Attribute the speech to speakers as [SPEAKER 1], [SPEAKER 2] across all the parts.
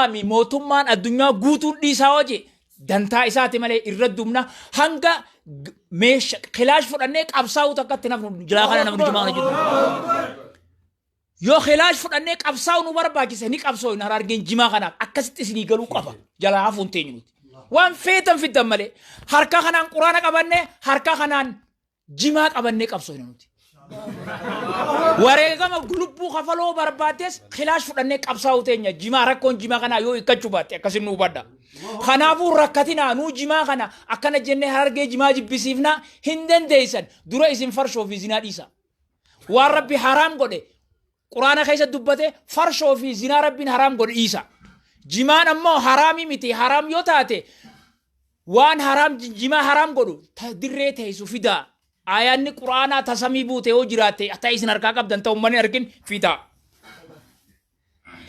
[SPEAKER 1] mi mootummaan addunyaa guutuun dhiisaa hojii dantaa isaati malee irra dumna hanga meeshaa khilaash fudhannee qabsaa'uu takkatti nafnu jilaa kana namni jimaa jiru yoo khilaash fudhannee qabsaa'uu nu barbaachise ni qabsoo hin harargeen jimaa kana akkasitti isinii galuu qaba jalaa hafuun teenyuuti waan feetan fiddan malee harka kanaan quraana qabannee harka kanaan jimaa qabannee qabsoo hin nuti wareegama lubbuu kafaloo barbaadees khilaash fudhannee qabsaa'uu teenya jimaa rakkoon jimaa kana yoo ikkachuu baatte akkasin nu hubadha kanaafuu rakkatinaa nuu jimaa kana akkana jennee harargee jimaa jibbisiifna hin dandeeysan dura isin farshoo fi zinaa dhiisa waan rabbi haraam godhe quraana keessa dubbate farshoo fi zinaa rabbiin haraam godhe dhiisa jimaan ammoo haraamii miti haraam yoo taate waan haraam jimaa haraam godhu dirree teessu fidaa ayaanni quraanaa tasamii buute yoo jiraatte hatta isin harkaa qabdan ta'u ummanni argin fitaa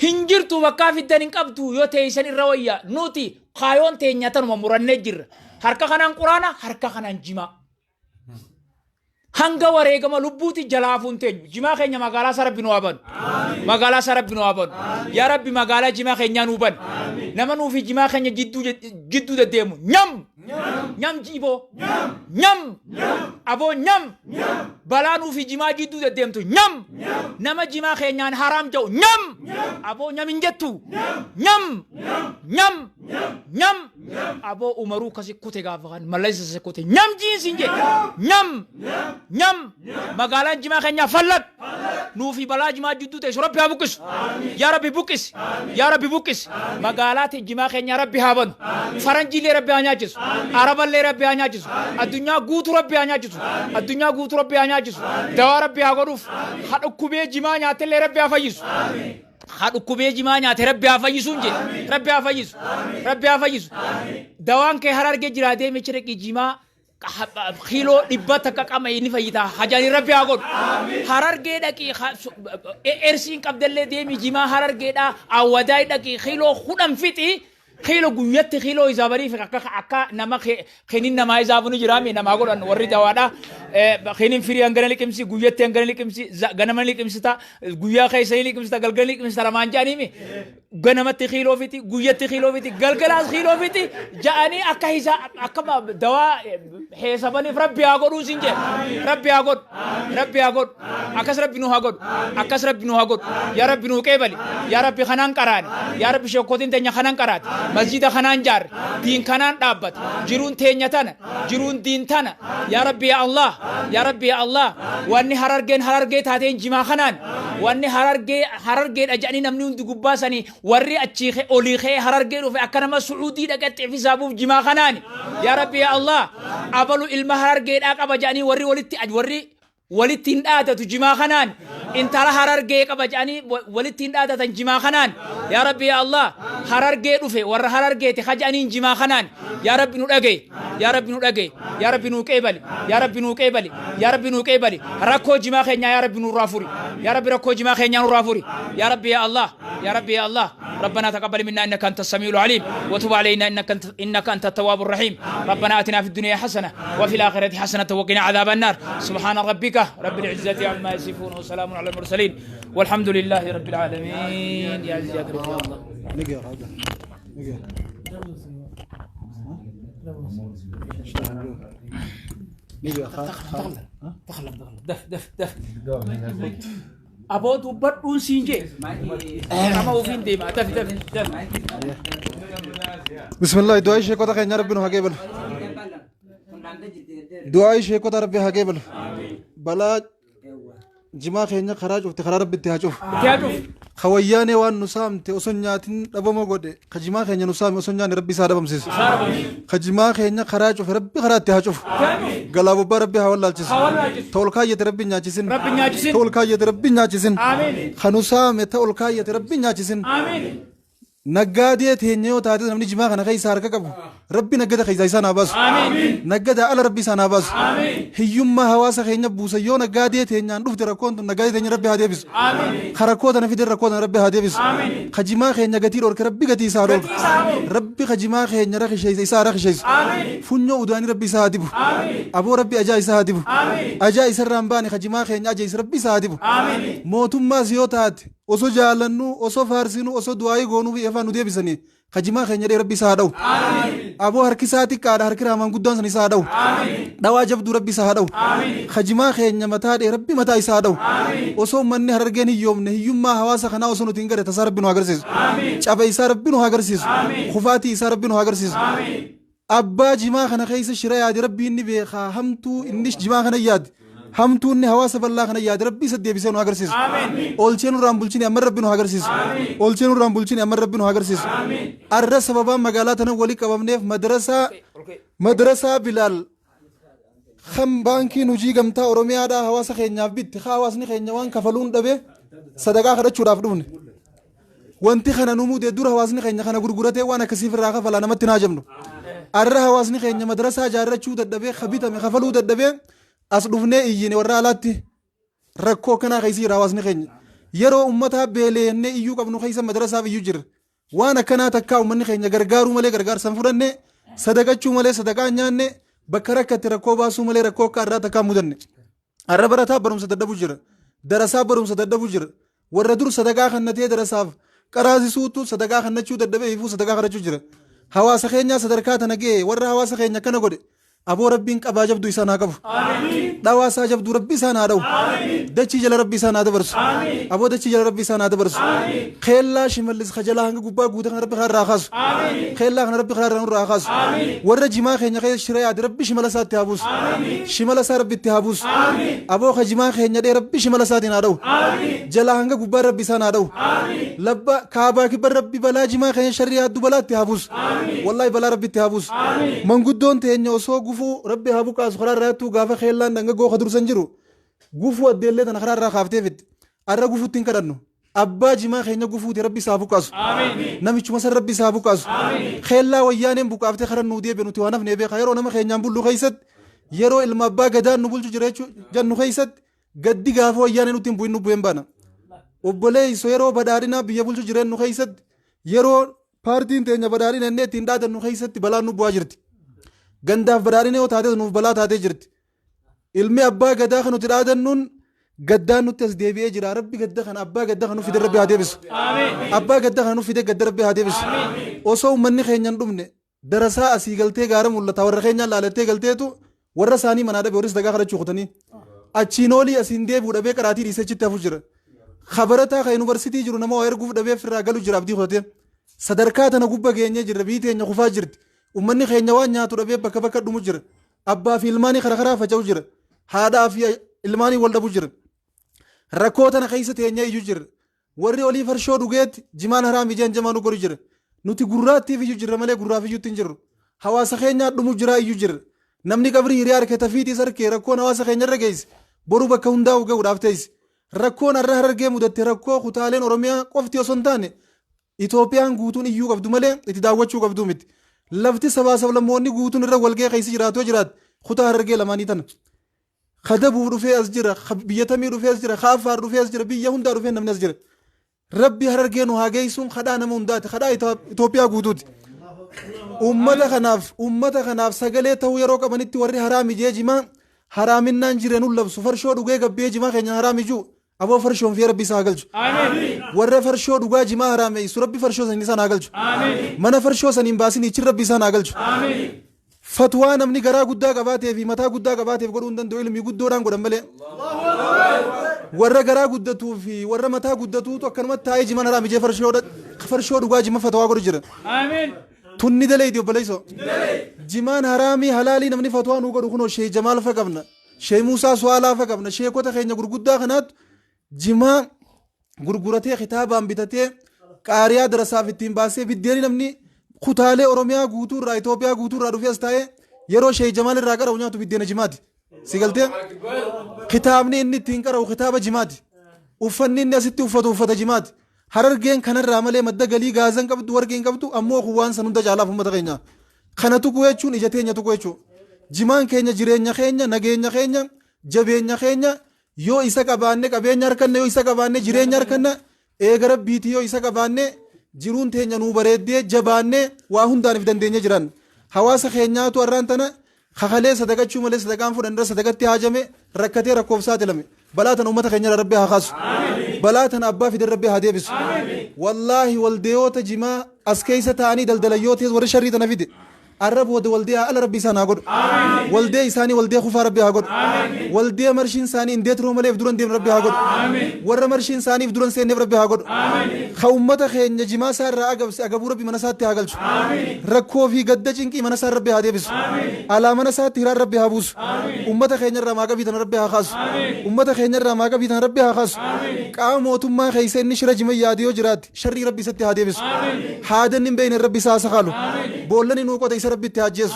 [SPEAKER 1] hinjirtu bakka fiddan hin qabdu yoo teessan irra wayya nuti kaayoon teenya tanuma murannee jirra harka kanaan quraana harka kanaan jimaa hanga wareegama lubbuuti jalaafuun teenyu jimaa keenya magaalaa sarabbi nu haban magaalaa sarabbi nu haban yaa rabbi magaalaa jimaa keenya nu ban nama nuufi jimaa keenya jidduu deddeemu nyam nyam jibo nyam abo nyam balaa nuufi jimaa jidduu deddeemtu nyam nama jimaa keenyaan haraam ta'u nyam abo nyam hin jettu nyam nyam nyam abo umaruu kasi kute gaafa kan malaysa se kute nyam jiinsin je nyam nyam magaalaan jimaa keenya fallat nuufi balaa jimaa jidduu ta'e rabbi haa buqqis yaa rabbi buqqis yaa rabbi buqqis magaalaa jimaa keenya rabbi haa banu faranjiilee rabbi haa nyaachisu araballee rabbi haa nyaachisu addunyaa guutuu rabbi haa nyaachisu addunyaa guutuu rabbi haa nyaachisu dawaa rabbi haa godhuuf hadhukkubee jimaa nyaatellee rabbi haa fayyisu hadhukkubee jimaa nyaate rabbi haa fayyisuun je rabbi haa fayyisu rabbi haa fayyisu dawaan kee harargee jiraatee michi dhaqii jimaa خيلو دبته كقام يني فيتا حجاني ربي أقول هرر جدا كي إرسين قبل ديمي جما هرر جدا أوداي دا كي خيلو خدام فيتي خيلو قويت خيلو إزابري في كا نما خنين نما إزابوني جرامي نما أقول أن ورد وادا خنين فري أنغري لكمسي قويت أنغري لكمسي غنمان لكمسي تا قويا خيسي لكمسي تا غلغل لكمسي تا رمانجاني مي غنمت خيلو فيتي قويت خيلو فيتي غلغلاس خيلو فيتي جاني أكا هيسا أكا دوا حسابني ربي أقول وسنجة ربي أقول ربي أقول أكاس ربي نو أقول أكاس ربي نو أقول يا ربي نو كيبلي يا ربي خنان كران يا ربي شوكوتين تنيا خنان كرات مسجد خنان جار دين خنان دابت جرون تنيا تنا جرون دين تنا يا ربي يا الله يا ربي يا الله واني هررجين تاتين جما خنان واني هررجين أجاني نمنون دقباسني وري أتشيخ أوليخ هررجين وفي أكرم سعودي دقت في سابوف جما خنان يا ربي يا الله أبلو المهررجين أكبا جاني وري ولتي أجوري ولتين آتا تجما خنان انت على هررجين أكبا جاني ولتين آتا تجما خنان يا ربي يا الله هررجين وفي ور هررجين تخجاني جما خنان يا ربي نولاجي يا ربي نولاجي يا ربي نوكيبلي يا ربي نوكيبلي يا ربي نوكيبلي ركو جما خنيا يا ربي نورافوري يا ربي ركو جما خنيا نورافوري يا ربي يا الله يا ربي يا الله ربنا تقبل منا انك انت السميع العليم وتب علينا انك انت التواب الرحيم ربنا اتنا في الدنيا حسنه وفي الاخره حسنه وقنا عذاب النار سبحان ربك رب العزه عما يصفون وسلام على المرسلين والحمد لله رب العالمين يا عزيز يا كريم يا الله نقرا هذا دف أبغى تبدأ سينجي أنا وفين ديما دف
[SPEAKER 2] بسم الله دعاء شيخ كذا خير ربنا هجيبل دعاء شيخ كذا ربي هجيبل بلا جماع خيرنا خراج وتخرج ربي تهاجو خوياني وان نسام تأسنياتين ربما قد خجماع خيرنا نسام أسنيان ربي سارة بمسيس خجماع خيرنا خراج وربي خراج تهاجو قلابو بربي هولا الجسم تولكاية ربي ناجسين تولكاية ربي ناجسين خنسام تولكاية ربي ناجسين نجادية تهنيو تاتي نمني جماعة أنا خي سارك كابو ربي نجدا خي زي سانا باس نجدا على ربي سانا باس هيوم ما هواسا خينا بوسا يو نجادية تهنيان روف تراكون نجادية تهني ربي هادي بس خراكوت أنا في دراكون ربي هادي بس خجماعة خينا جتير أورك ربي جتي سارو ربي خجماعة خينا رخي شيء زي سارك شيء فنيو وداني ربي سادي بو أبو ربي أجاي سادي بو أجاي سرامباني خجماعة خينا أجاي ربي سادي بو موتوم ما زيوتات osoo jaalannu osoo faarsinu osoo du'aayii goonuu fi afaan nu deebisanii kajimaa keenya dhee rabbi isaa dha'u aboo harki isaa xiqqaadha harki raamaan guddaan san isaa dha'u dhawaa jabduu rabbi isaa dha'u kajimaa keenya mataa dhee rabbi mataa isaa dha'u osoo manni harargeen hiyyoomne hiyyummaa hawaasa kanaa osoo nuti hin gade tasaa rabbi nu agarsiisu caba isaa rabbi nu agarsiisu kufaatii isaa rabbi nu agarsiisu abbaa jimaa kana keessa shira yaade rabbi inni beekaa hamtuu innis jimaa kana yaade hamtuu inni hawaasa bal'aa kana yaade rabbi isa deebisee nu agarsiisu oolchee nurraan bulchine amma rabbi nu agarsiisu oolchee nurraan bulchine amma rabbi nu agarsiisu arra sababaan magaalaa tana walii qabamneef madrasaa bilaal kan baankiin hojii gamtaa oromiyaadhaa hawaasa keenyaaf bitti hawaasni keenya waan kafaluun dhabe sadaqaa kadhachuudhaaf dhufne wanti kana nu mudee dura hawaasni keenya kana gurguratee waan akkasiif irraa kafalaa namatti naa jabnu arra hawaasni keenya madrasaa jaarrachuu dadhabee kabitame kafaluu dadhabee as dhufnee iyyine warra alaatti rakkoo kanaa keessa jira hawaasni keenya yeroo ummataa beeleennee iyyuu qabnu keessa madrasaaf iyyuu jira waan akkanaa takkaa ummanni keenya gargaaruu malee gargaarsan fudhanne sadaqachuu malee sadaqaa nyaanne bakka rakkatti rakkoo baasuu malee rakkoo akka arraa takkaa mudanne arra barataa barumsa dadhabuu jira darasaa barumsa dadhabuu jira warra dur sadaqaa kannatee darasaaf qaraasisuutu sadaqaa kannachuu dadhabee ifuu sadaqaa kadhachuu jira hawaasa keenyaa sadarkaa tana ga'e warra hawaasa keenya kana godhe aboo rabbiin qabaa jabduu isaan haa qabu dhawaa isaa jabduu rabbi isaan haa dha'u dachii jala rabbi isaan haa dabarsu aboo dachii jala rabbi isaan haa dabarsu keellaa shimallis kajalaa hanga gubbaa guute kana rabbi kaarraa kaasu keellaa kana rabbi kaarraa nurraa kaasu warra jimaa keenya keessa shira yaade rabbi shimala isaatti haa buusu shimala isaa rabbi itti haa buusu aboo ka jimaa keenya dhee rabbi shimala isaatiin haa dha'u jalaa hanga gubbaa rabbi isaan haa dha'u labba kaabaa kibba rabbi balaa jimaa keenya sharrii hadduu balaatti haa buusu wallahi balaa rabbi itti haa buusu manguddoon teenya osoo gufuu rabbi haa buqaasu karaa irraattuu gaafa keellaan dhanga gooka dursan jiru gufuu addeellee tana karaa irraa kaaftee fitti arra gufuutti hin kadhannu abbaa jimaa keenya gufuuti rabbi isaa buqaasu namichuma san rabbi isaa buqaasu keellaa wayyaaneen buqaaftee karan nuu deebi'e nuti waan hafnee beeka yeroo nama keenyaan bullu keessatti yeroo ilma abbaa gadaan nu bulchu jira jannu keessatti gaddi gaafa wayyaanee nutti hin bu'in nu bu'een baana obboleeyso yeroo badhaadhinaa biyya bulchu jireen nu keessatti yeroo paartiin teenya badhaadhina inni ittiin dhaadannu keessatti balaan nu bu'aa jirti gandaaf badhaadhina yoo taate nuuf balaa taatee jirti ilmi abbaa gadaa kan nuti dhaadannuun gaddaan nutti as deebi'ee jira rabbi gadda kana abbaa gadda kan fide rabbi haa deebisu abbaa gadda kan fide gadda rabbi haa deebisu osoo ummanni keenyan dhumne darasaa asii galtee gaara mul'ata warra keenyaan laalattee galteetu warra isaanii manaa dhabe warris dagaa kadhachuu kutanii achiin olii asiin deebi'u dhabee qaraatii dhiisee achitti hafu jira kabarataa ka yuunivarsiitii jiru nama waa erguuf dhabee firraa galu jira abdii kutate sadarkaa tana gubba geenyee jirra biyyi teenya kufaa jirti ummanni keenya waan nyaatu dhabee bakka bakka dhumu jira abbaa fi ilmaanii karaa karaa faca'u jira haadhaa fi ilmaanii wal dhabu jira rakkoo tana keessa teenya iyyuu jira warri olii farshoo dhugeetti jimaan haraam ijaan jamaa nu godhu jira nuti gurraattiif iyyuu jirra malee gurraaf iyyuutti hin jirru hawaasa keenyaa dhumu jira iyyuu jira namni qabrii hiriyaa harkee tafiitiis harkee rakkoon hawaasa keenya irra geesse boru bakka hundaa'u ga'uudhaaf teessi rakkoon har'a harargee mudatte rakkoo kutaaleen oromiyaa qofti osoo hin taane Itoophiyaan guutuun iyyuu qabdu malee itti daawwachuu qabdu miti lafti sabaa sablammoonni guutuun irra walgee keessa jiraatoo jiraat kutaa harargee lamaanii tana kadabuu dhufee as jira biyyatamii dhufee as jira kaafaar dhufee as jira biyya hundaa dhufee namni as jira rabbi harargee nu haa geessuun kadhaa nama hundaati kadhaa Itoophiyaa guutuuti ummata kanaaf sagalee ta'uu yeroo qabanitti warri haraami jee jimaa haraaminaan jireenuun labsu farshoo dhugee gabbee jimaa keenya haraami juu aboo farshoon fi rabbi isaa galchu warra farshoo dhugaa jimaa haraameessu rabbi farshoo sanii isaan haa galchu mana farshoo saniin baasin ichin rabbi isaan haa galchu fatwaa namni garaa guddaa qabaatee fi mataa guddaa qabaateef godhuu hin danda'u ilmii guddoodhaan godhan malee warra garaa guddatuu fi warra mataa guddatuutu akkanumatti taa'ee jiman haraami jee farshoo dhugaa jima fatwaa godhu jira tunni dalee itti obboleessoo jimaan haraamii halaalii namni fatwaa nuu godhu kunoo shee jamaal fa qabna shee muusaa su'aalaa fa qabna sheekota keenya gurguddaa kanaatu jimaa gurguratee kitaabaan bitatee qaariyaa darasaaf ittiin baasee biddeeni namni kutaalee oromiyaa guutuurraa Itoophiyaa guutuurraa dhufee as taa'ee yeroo shee jamaal irraa qara'u nyaatu biddeena jimaati si galtee kitaabni inni ittiin qara'u kitaaba jimaati uffanni inni asitti uffatu uffata jimaati harargeen kanarraa malee madda galii gaazan qabdu warqeen qabdu ammoo waan san hunda caalaaf uummata keenya kana tuquu jechuun ija teenya tuquu jechuun jimaan keenya jireenya keenya nageenya keenya jabeenya keenya yoo isa qabaanne qabeenya harkanne yoo isa qabaanne jireenya harkanne eega rabbiiti yoo isa qabaanne jiruun teenya nuu bareeddee jabaanne waa hundaaniif dandeenya jiran hawaasa keenyaatu har'aan tana kakalee sadaqachuu malee sadaqaan fudhanirra sadaqatti haajame rakkatee rakkoof saaxilame بلاتنا أمتك إن ربي هخاس بلاتنا أبا في ربي هديبس والله والديوت جما أسكيسة تاني دلدليوت ورشري تنفيد الرب والدي على ربي سانا قد والدي ساني والدي خفا ربي هقد والدي مرشين ساني انديت روم لي فدرون ديم ربي هقد ور مرشين ساني فدرون سين ربي هقد خومتا خين جما سار اغبو ربي منسات هاغلش ركو في قد جنكي منسار ربي هاديبس على منسات هرا ربي هابوس امتا خين رماغا بيتن ربي هاخاس امتا خين رماغا بيتن ربي هاخاس قاموتما خيسن نشرج مياديو جرات شر ربي ست هاديبس حادن بين ربي ساسخالو بولن نو قد ربي تاجيس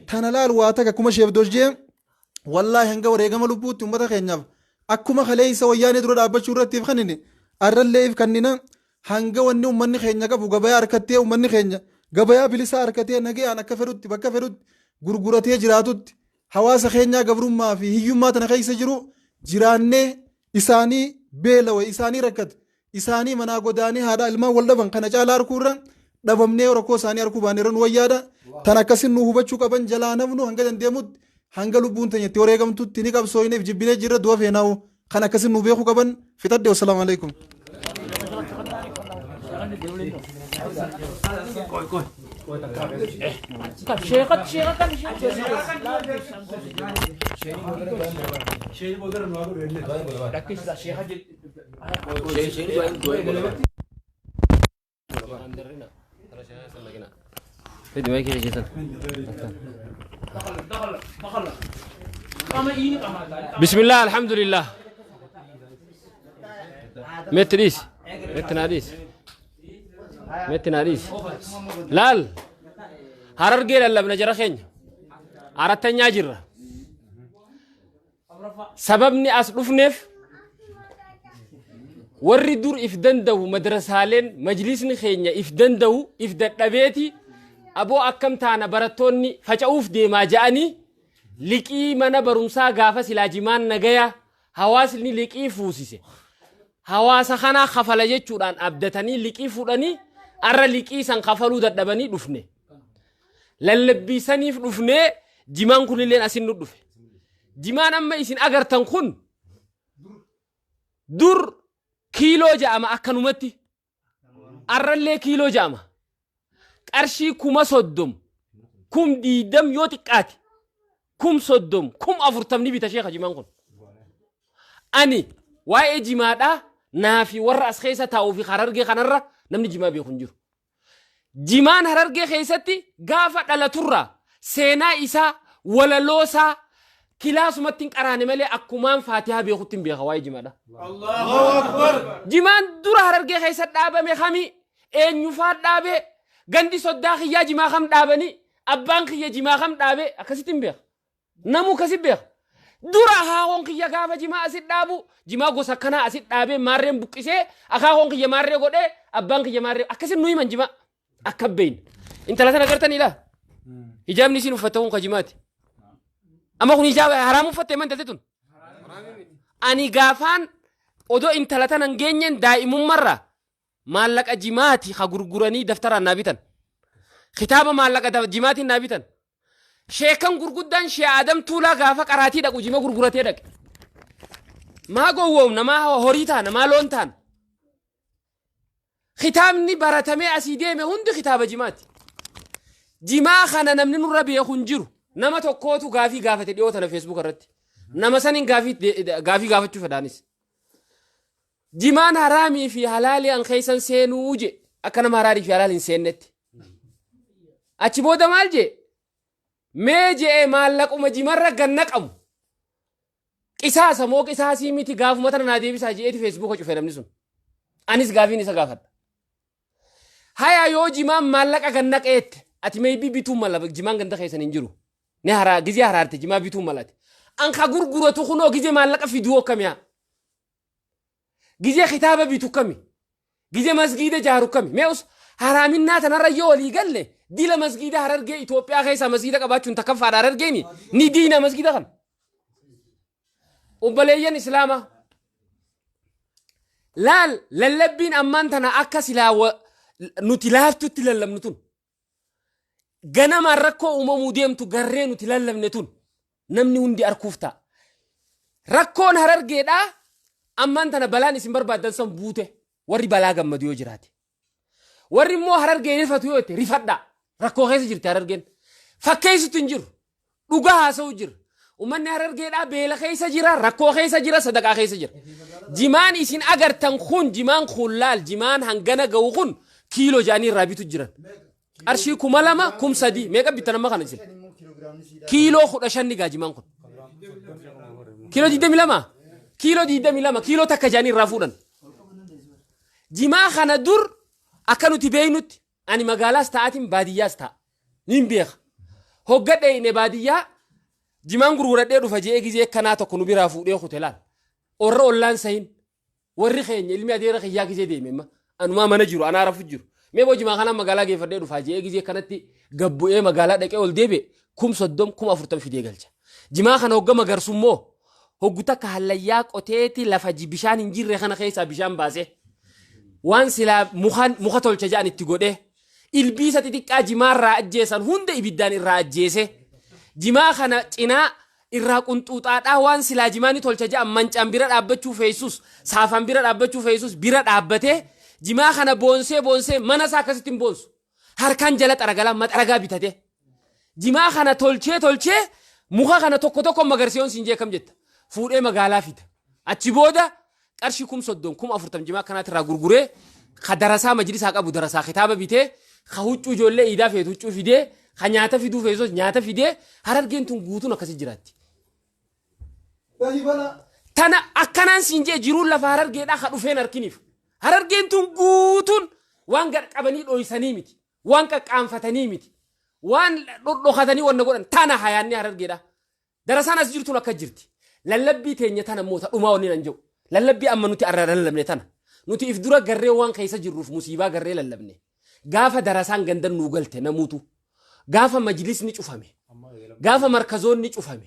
[SPEAKER 2] تنلال واتك كما شيف دوجي والله هنگا وريغم لبوت امتا خينياف اكما خليس وياني درو دابچو رتيف خنيني ارليف كنينا هنگا وني امني خينيا كبو غبايا اركتي امني خينيا غبايا بليسا اركتي نغي انا كفرت بك فرت غرغرتي جراتوت حواس خينيا غبرما في هيوما تن خيس جرو جيراني اساني بيلو اساني ركت اساني منا غداني هذا الما ولدبن كنا جالار كورن دبمني وركو ساني اركو بانيرن ويادا تنكسن نو هبچو قبن جلانمنو هنگا دندمود هنگا لبون تني توريغم تو تني قب سوينه جبينه جيره دو فيناو خنا كسن نو بيخو قبن فتد والسلام عليكم
[SPEAKER 3] بسم الله الحمد لله متريس متناديس متناديس لال هررجي لله بنجرا خين عرتني أجرا سببني أصرفنف وري دور إفدندو مدرسة لين مجلسني خينيا إفدندو إفدت بيتي أبو أكم تانا براتوني فجأوف دي ما جاني لكي منا برمسا غافا سلاجمان نغايا حواسلني لكي فوسيسي حواس خانا خفلجي چودان أبدتني لكي فوداني أرى لكي سان خفلو دادباني دفني للبي سنيف دفني جمان كل لين أسين ندفه جمان أما إسين أغر تنخون دور كيلو جاما أكنومتي أرى اللي كيلو جاما أرشي كوما صدوم كوم ديدم يوتك آتي كوم صدوم كوم أفرتمني بتشيخ جمان كون أني واي جمادا نافي ورأس خيسة تاو في خرارجي خنرة نمني جما بيخنجر جمان خرارجي خيستي غافت على ترى سينا إسا ولا لوسا كلاس متين قراني ملي أكمان فاتحة بيخوتين بيخا واي جمادا الله أكبر جمان دور خرارجي خيست دابا مخامي إن يفاد دابا غندي صداخي يا جما خم دابني أبانك يا جما خم دابا أكسيتين بيخ نمو كسيب بيخ dura ha honki ya gafa jima asit dabu jima go sakana asit dabe marre bukise aka honki ya marre gode abanki ya marre akasin nuyi man jima akabbein intala sana gartani la hijab ni sinu fatawun qajimati amma kun hijab haramu fatte man taltun ani gafan odo intala tan ngenyen daimum marra malaka jimati khagurgurani daftara nabitan khitaba malaka jimati nabitan شيكان غرغدان شي ادم تولا غافا قراتي دقو جيما غرغرتي دق ما غووم نما هوريتا نما لونتان ختامني براتمي اسيدي مي هند خطاب جيمات جيما خنا نمن نربي يخنجرو نما توكوتو غافي غافتي ديوتا نا فيسبوك رت نما سنين غافي غافتو فدانيس جيمان حرامي في حلالي ان خيسن سينوجي اكنا مراري في حلال سينت اچبودا مالجي ميجي مالك ومجي مرة جنك قصاص مو قصاصي ميتي غاف مثلا نادي بيسا جي فيسبوك وشوف فيلم نسون انيس غافي نيسا غافت هيا يو جيمان مالك جنك ايت اتي ميبي بيتو مالا جيمان غندا خيسن انجرو نهارا غيزي هرارتي جيما بيتو مالات ان خغور غورتو خنو غيزي مالك فيديو كاميا غيزي خطابه بيتو كامي غيزي مسجد جارو كامي ميوس حرامنا تنريو لي قال دي لا مسجد هررجي إثيوبيا خيسا مسجد كباتشون تكفى هررجيني ني دينا مسجد خن وبليين إسلاما لا للبين أمان تنا أكسلا و نتلاف تتللم نتون جنا مركو أمموديم تجرين نتللم نتون نمني وندي أركوفتا rakkoon harargeedhaa ammaan tana balaan isin barbaadan san buute warri balaa gammadu yoo jiraate warri immoo harargee rifatu yoo ta'e rifadhaa rakkoo keessa jirti harargeen fakkeessutu hin jiru dhugaa haasa'u jira ummanni harargeedhaa beela keessa jira rakkoo keessa jira sadaqaa keessa jira jimaan isin agartan kun jimaan kun laal jimaan hangana ga'u kun kiiloo jaanii irraa bitu jiran qarshii 2,000 3,000 meeqa bitan amma kana isin kiiloo 15 gaa jimaan kun kiiloo 22 kiiloo 22 kiiloo takka jaanii irraa fuudhan jimaa kana dur akka nuti beeynutti ani magaalaas ta'atiin baadiyyaas ta'a nin beeka hoggadhe ine baadiyyaa jimaan gurguradhee dhufa jee gizee kanaa tokko nu biraa fuudhee kute laal orra ollaan sahin warri keenya ilmi adeera kiyyaa gizee deememma anumaa mana jiru anaa rafu jiru mee boo jimaa kanaa magaalaa geeffadhee dhufa jee gizee kanatti gabbu'ee magaalaa dhaqee ol deebe 30,000 40,000 fidee galcha jimaa kana hogga magarsummoo hoggu takka hallayyaa qoteeti lafa bishaan hin jirre kana keessaa bishaan baasee waan silaa muka tolcha ja'an itti godhee ilbiisa xixiqqaa jimaarraa ajjeesan hunda ibiddaan irraa ajjeese jimaa kana cinaa irraa qunxuuxaadhaa waan silaa jimaani tolcha ja'an mancaan bira dhaabbachuu feesus saafan bira dhaabbachuu feesus bira dhaabbatee jimaa kana boonsee mana isaa akkasitti hin boonsu harkaan jala xaragalaa maxaragaa bitate jimaa kana tolchee muka kana tokko magarsiyoon siin jeekam jetta fuudhee magaalaa fida achi booda qarshii 30,000 40,000 jimaa kanaatti irraa gurguree ka darasaa majlisaa qabu darasaa kitaaba bitee ka huccuu ijoollee iidaa feetu huccuu fidee ka nyaata fiduu feesus nyaata fidee harargeen tun guutuun akkasi jiraatti. Tana akkanaan siin jee jiruun lafa harargeedhaa ka dhufeen harkiniif harargeen tun guutuun waan gadqabanii dhoysanii miti waan qaqqaanfatanii miti waan dhokatanii wanna godhan tana hayaanni harargeedhaa darasaan as jirtuun akka jirti lallabbii teenya tana moota dhumaa wanni nan jedhu. Lallabbii amma nuti arra lallabne tana nuti if dura garree waan keessa jirruuf musiibaa garree lallabne gaafa darasaan gandan nuu galte namuutu gaafa majlisni cufame gaafa markazoonni cufame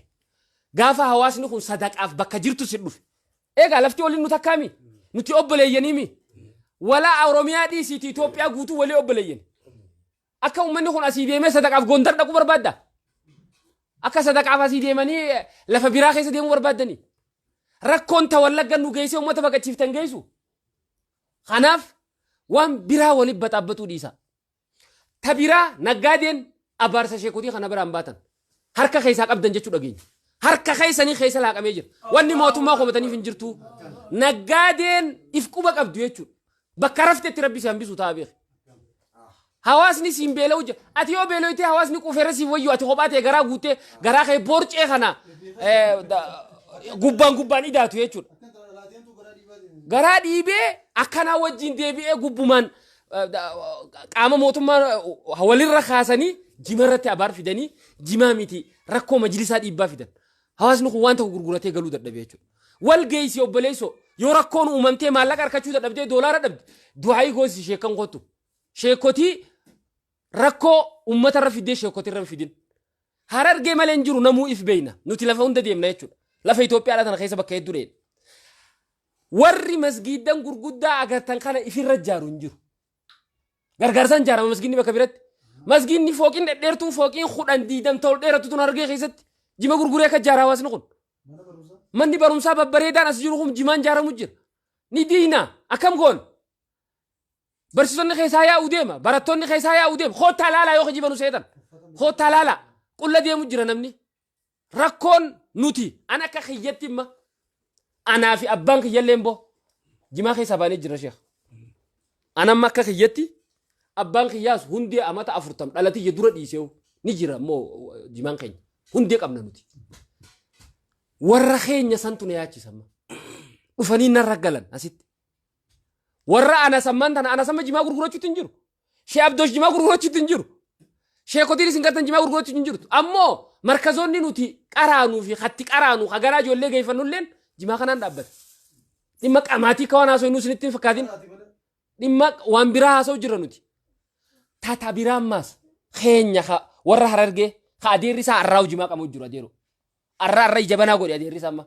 [SPEAKER 3] gaafa hawaasni kun sadaqaaf bakka jirtu si dhufe eegaa lafti waliin nu takkaami nuti obboleeyyaniimi walaa Oromiyaa dhiisiiti Itoophiyaa guutuu walii obboleeyyan akka ummanni kun asii deemee sadaqaaf Gondar dhaquu barbaadda akka sadaqaaf asii deemanii lafa biraa keessa deemuu barbaaddanii rakkoon tawallaggan nu geessee uummata baqachiiftan geessu kanaaf waan biraa waliin baxaabbatuu dhiisa ta biraa naggaadeen abaarsa sheekotii kana biraan baatan harka keessaa qabdan jechuu dhageenya harka keessanii keessa laaqamee jira wanni mootummaa qomataniif hin jirtu naggaadeen if quba qabdu jechuudha bakka raftetti rabbi si hambisu ta'a beek hawaasni siin beela'u jira ati yoo beela'itee hawaasni quufeera siif wayyu ati kophaa ta'e garaa guutee garaa kee boorcee kana gubbaan idaatu jechuudha. Garaa dhiibee akkanaa wajjin deebi'ee gubbumaan qaama mootummaa walirra kaasanii jimarratti abaar fidanii jimaa miti rakkoo majlisaa dhiibbaa fidan. Hawaasni kun waan tokko gurguratee galuu dadhabee jechuudha. Wal geessi obboleessoo yoo rakkoon uumamtee maallaqa harkachuu dadhabdee doolaara dhabde du'aayi goosi sheekan kottu. Sheekotii rakkoo uummatarra fiddee sheekotirra fidin. Harargee malee hin jiru namuu if beeyna nuti lafa hunda deemna jechuudha. Lafa Itoophiyaa tana keessa bakka hedduu dheedha. Warri masgiidan gurguddaa agartan kana ifirra jaaru hin jiru. Gargaarsaan jaarama masgiidni bakka biratti. Masgiidni fooqiin dhedheertuun fooqiin 10 tol dheeratu tun hargee keessatti jima gurguree akka jaaraa hawaasni kun. Manni barumsaa babbareedaan as jiru kun jimaan jaaramu jira. Ni diina akkam goon. Barsiisonni keessaa yaa'u deema barattoonni keessaa yaa'u deema hoottaa laalaa yoo jibanu seetan hoottaa laalaa qulla deemu jira namni. Rakkoon nuti an akka kiyyatti imma anaa fi abbaan kiyyallee boo jimaa keessa baanee jira sheekh anamma akka kiyyatti abbaan kiyyaas hundee amata 40 dhalatiyya dura dhiisee ni jira moo jimaan keenya hundee qabna nuti warra keenya santu na yaachisamma dhufanii narra galan asitti warra ana samman tana ana samma jimaa gurgurachuutti hin jiru shee abdoosh jimaa gurgurachuutti hin jiru sheekotiin isin gartan jimaa gurgurachuutti hin jirtu ammoo markazoonni nuti qaraanuu fi khatti qaraanuu hagaraa ijoollee geeffannulleen jimaa kanaan dhaabbata. Dhimma qamaatii kawan haasoo inni isinitti hin fakkaatin. Dhimma waan biraa haasoo jirra nuti. Tata biraan maas keenya warra harargee adeerri isaa arraa'u jimaa qabu jiru adeeru. Arraa jabanaa godhe adeerri isaa amma.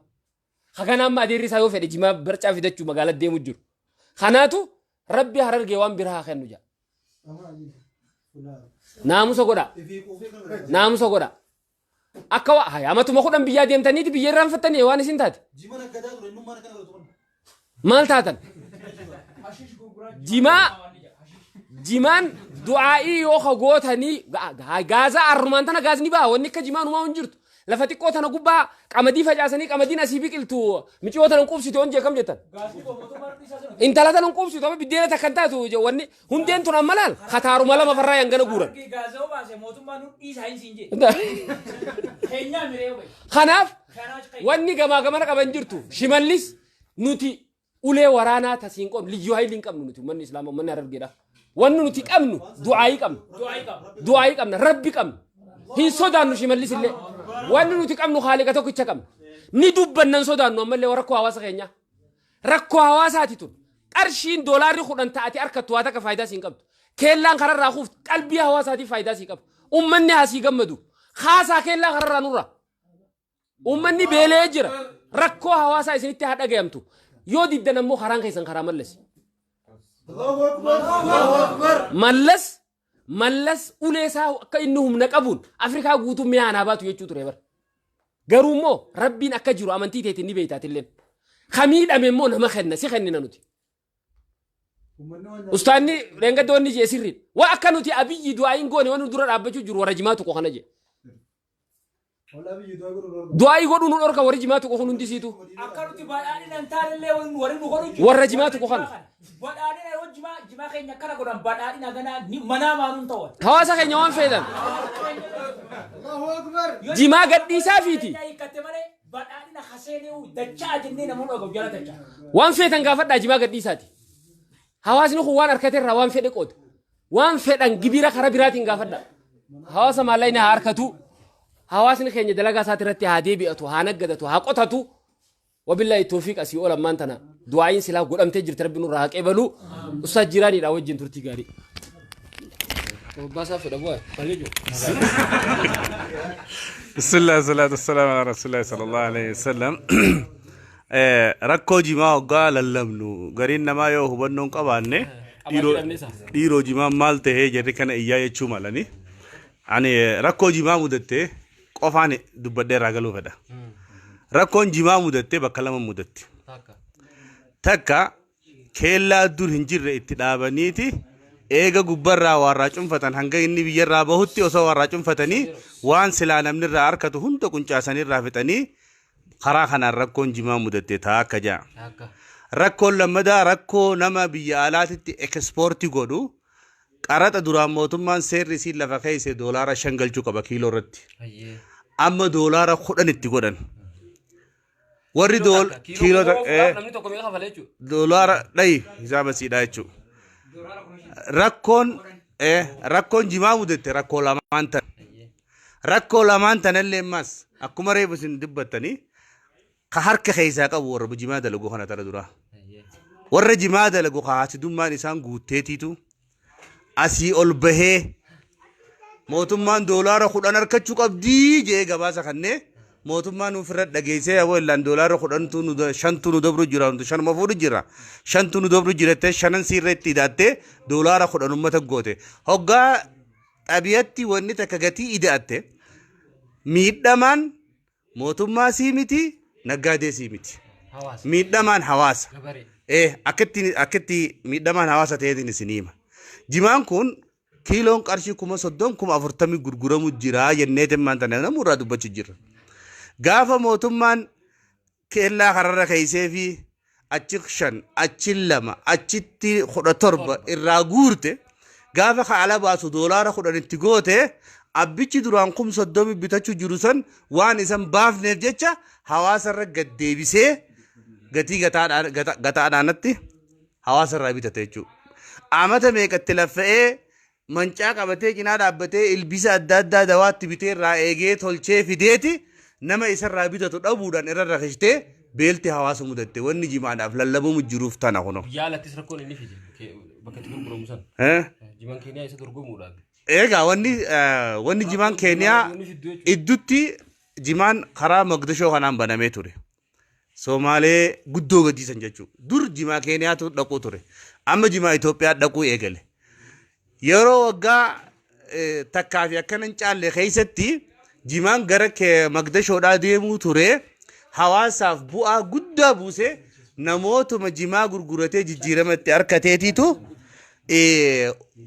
[SPEAKER 3] Hagan amma adeerri isaa yoo fedhe jimaa barcaa fidachuu magaalaa deemu jiru. Kanaatu rabbi harargee waan biraa haa kennu jaa. Naamusa godha. أكوا هاي أما تمخدم بيادي أمتني تبيجرام فتني وأنا سنتات مال تاتن jimaan du'aa'ii yoo gootanii gaaza armaan tana gaazni baa wanni akka jimaan uumaa hin jirtu lafa xiqqoo tana gubbaa qamadii facaasanii qamadiin asii biqiltu miciyoo tana qubsitu on jeekam jettan intala tana qubsitu amma biddeena takkan taatu wanni hundeen tun amma laal kataaruma lama farraa yangana guuran kanaaf wanni gamaa gamana qaban jirtu shimallis nuti ulee waraanaa tasiin qabnu liyyuu hayliin qabnu nuti manni islaamaa manni arabgeedha wanni nuti qabnu du'aayii qabna rabbi qabna hin sodaannu shimallis illee wanni nuti qabnu haaliqa tokkicha qabna ni dubbannan sodaannu ammallee rakkoo hawaasa keenya rakkoo hawaasaati tun qarshiin doolaarri 10 ta'ati harkattu waa takka faayidaa siin qabdu keellaan kararraa kuuftu qalbii hawaasaatiif faayidaa sii qabu ummanni haasii gammadu haasaa keellaa kararraa nurra ummanni beelee jira rakkoo hawaasaa isinitti haa dhagayamtu yoo diddan ammoo karaan keessan karaa mallas mallas uleesaa akka inni humna qabuun afrikaa guutuu mi'aanaa baatu jechuu ture bar garuu immoo rabbiin akka jiru amantii teetiin ni beeytaatilleen kamiidhame immoo nama kenna si kennina nuti ustaanni reengaddoonni jee sirriin waa akka nuti abiyyi du'aayin goone waan dura dhaabbachuu jiru warra jimaatu qoqana jee du'aayi godhu nu dhorka warri jimaatu qoqon hundi siitu
[SPEAKER 1] akka nuti badhaadhina hin taanillee warri nu godhu
[SPEAKER 3] warra jimaatu qoqan
[SPEAKER 1] badhaadhina yoo jimaa keenya akkana godhan badhaadhina ganaa manaa maanuun ta'an
[SPEAKER 3] hawaasa keenya waan feedan jimaa gadhiisaa fiiti
[SPEAKER 1] badhaadhina haseenee dachaa jennee namoota dhagahu jala dachaa
[SPEAKER 3] waan feetan gaafadhaa jimaa gadhiisaati hawaasni kun waan harkateerraa waan fedhe qooda waan fedhan gibira karaa biraatiin gaafadhaa hawaasa maallaqni haa harkatu hawaasni keenya dalagaa isaati irratti haa deebi'atu haa naggadatu haa qotatu wabillahi tawfiiq asii oolan tana du'aayin silaa godhamtee jirti rabbi nurraa haa qeebalu ustaad jiraaniidha wajjin turtii gaarii baasaa fedha bu'aa balleejo
[SPEAKER 4] bismillah salatu wassalamu ala rasulillah sallallahu alaihi wasallam rakkoo jimaa hoggaa lallabnu gariin namaa yoo hubannoon qabaanne dhiiroo jimaa maal tahee jedhe kana iyyaa jechuu malani ani rakkoo jimaa mudatte qofaan dubbadhee irraa galuu fedha rakkoon jimaa mudatte bakka lama mudatti takka keellaa dur hin jirre itti dhaabaniiti eega gubbarraa warraa cunfatan hanga inni biyyarraa bahutti osoo warraa cunfatanii waan silaa namnirraa harkatu hunda quncaasaniirraa fixanii karaa kanaan rakkoon jimaa mudatte taa akka jaa rakkoon lammadaa rakkoo nama biyya alaatitti ekspoortii godhu qaraxa duraan mootummaan seerri siin lafa keesse doolaara 5 galchuu qaba kiiloo irratti amma doolaara 10 itti godhan warri kiiloo doolaara dhayi hisaaba siidhaa jechuudha rakkoon jimaa mudatte rakkoo lamaan tanallee ammas akkuma reefu isin dubbattanii ka harka keessaa qabu warra jimaa dalagu kana tara duraa warra jimaa dalagu ka haasidummaan isaan guutteetiitu asii ol bahee mootummaan doolaara 10 harkachuu qabdii jee gabaasa kannee mootummaan ofirra dhageessee yoo illaan doolaara 5tu nu dabru jira 5 mafuudhu jira 5tu nu dabru jiratte 5 sirreetti hidhatte doolaara 10 ummata goote hoggaa xabiyatti wanni takka gatii hidhatte miidhamaan mootummaa sii miti naggaadee sii miti miidhamaan hawaasa akkatti miidhamaan hawaasa ta'eetiin isiniima jimaan kun kiiloon qarshii 30,040 gurguramu jira jenneetiin maanta namurraa dubbachuu jira gaafa mootummaan keellaa kararra keessee fi achi 5 achi 2 achitti 17 irraa guurte gaafa kaala baasu doolaara 10 itti goote abbichi duraan 30 bitachuu jiru san waan isan baafneef jecha hawaasarra gaddeebisee gatii gataadhaanatti hawaasarraa bitate jechuudha amata meeqatti laffa'ee mancaa qabatee cinaa dhaabbatee ilbisa adda addaa dawaatti bitee irraa eegee tolchee fideeti nama isarraa bitatu dhabuudhaan irra rakistee beelti hawaasa mudatte wanni jimaadhaaf lallabamu jiruuf tana kuno
[SPEAKER 3] yaalattis rakkoon inni fide bakka itti gurguramu san jimaan keeniyaa isa dorgomuudhaan
[SPEAKER 4] eegaa wanni jimaan keeniyaa iddutti jimaan karaa Mogadishoo kanaan banamee ture Somaalee guddoo gadiisan jechuudha dur jimaa keeniyaatu dhaquu ture amma jimaa Itoophiyaa dhaquu eegale yeroo waggaa takkaa fi akkanan caalle keessatti jimaan gara magdashoodhaa deemuu ture hawaasaaf bu'aa guddaa buuse namootuma jimaa gurguratee jijjiiramatti harkateetiitu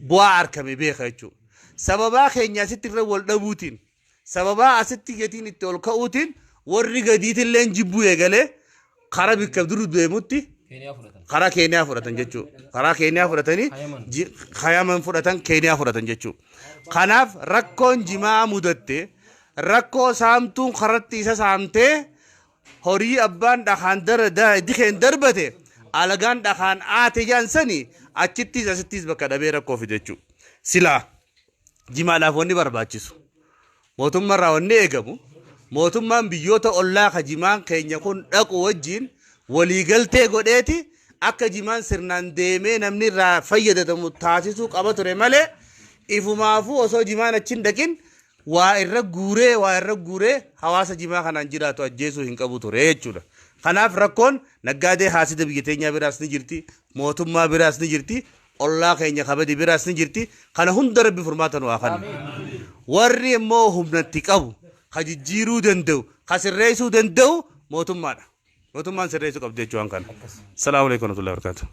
[SPEAKER 4] bu'aa harkame beeka jechuudha. Sababaa keenya asitti irra wal dhabuutiin sababaa asitti gatiin itti ol ka'uutiin warri gadiitillee jibbuu eegalee karaa bikka duru deemutti karaa Keeniyaa fudhatan jechuudha. Karaa Keeniyaa fudhatanii hayaman fudhatan Keeniyaa fudhatan jechuudha. Kanaaf rakkoon jimaa mudatte rakkoo saamtuun karatti isa saamtee horii abbaan dhakaan dikeen darbate alagaan dhakaan aate jaansanii achittis asittis bakka dhabee rakkoo fide jechuudha. Silaa jimaadhaaf wanni barbaachisu mootummaarraa wanni eegamu mootummaan biyyoota ollaa ka jimaan keenya kun dhaqu wajjin waliigaltee godheeti akka jimaan sirnaan deemee namni irraa fayyadamu taasisuu qaba ture malee ifumaafuu osoo jimaan achiin dhaqin waa irra guuree hawaasa jimaa kanaan jiraatu ajjeesuu hin qabu ture jechuudha. Kanaaf rakkoon naggaadee haasida biyya teenyaa biraas ni jirti, mootummaa biraas ni jirti, ollaa keenya kabadi biraas ni jirti. Kana hunda rabbi furmaatan waa kanna. Warri immoo humnatti qabu, ka jijjiiruu danda'u, ka sirreessuu danda'u mootummaadha. Mootummaan sirreessuu qabdi jechuudha kana. Salaamu alaikum warahmatullahi wabarakatuh.